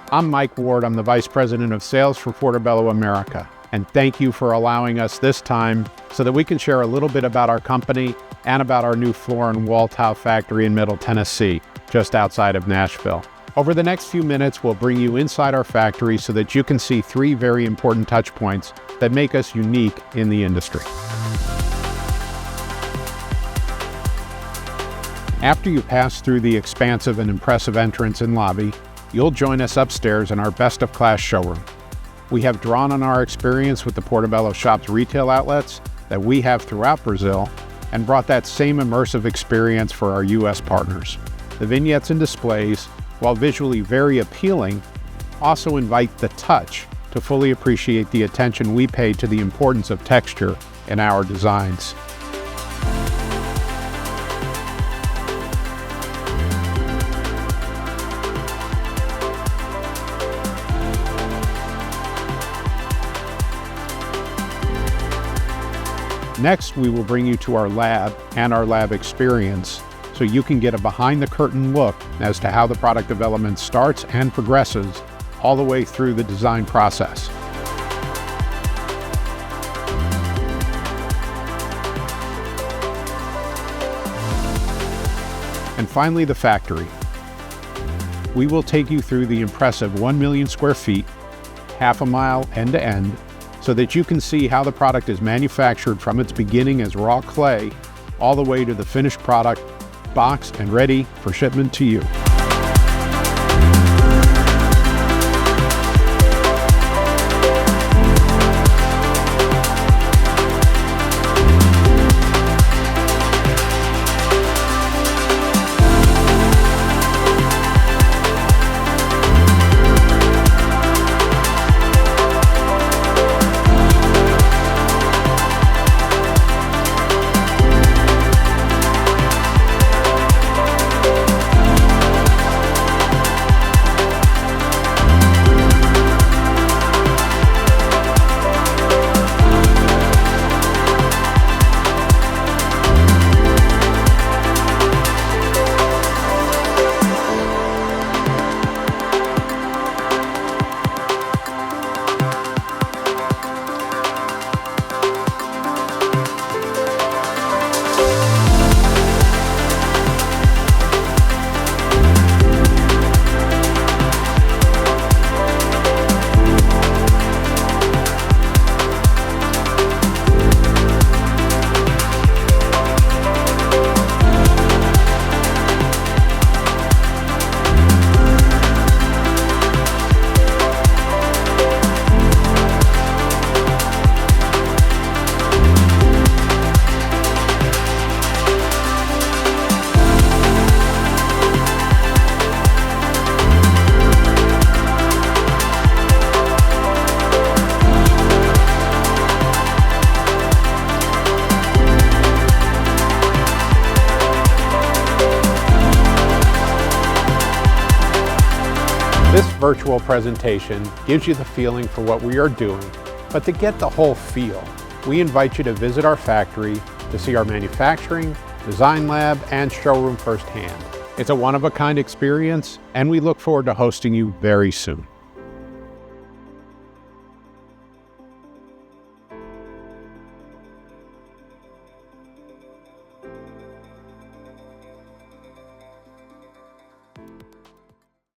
I'm Mike Ward. I'm the Vice President of Sales for Portobello America. And thank you for allowing us this time so that we can share a little bit about our company and about our new floor and wall tile factory in Middle Tennessee, just outside of Nashville. Over the next few minutes, we'll bring you inside our factory so that you can see three very important touch points that make us unique in the industry. After you pass through the expansive and impressive entrance and lobby, you'll join us upstairs in our best-of-class showroom. We have drawn on our experience with the Portobello Shop's retail outlets that we have throughout Brazil and brought that same immersive experience for our U.S. partners. The vignettes and displays, while visually very appealing, also invite the touch to fully appreciate the attention we pay to the importance of texture in our designs. Next, we will bring you to our lab and our lab experience so you can get a behind-the-curtain look as to how the product development starts and progresses all the way through the design process. And finally, the factory. We will take you through the impressive 1 million square feet, half a mile end-to-end, so that you can see how the product is manufactured from its beginning as raw clay all the way to the finished product, boxed and ready for shipment to you. This virtual presentation gives you the feeling for what we are doing, but to get the whole feel, we invite you to visit our factory to see our manufacturing, design lab, and showroom firsthand. It's a one-of-a-kind experience, and we look forward to hosting you very soon.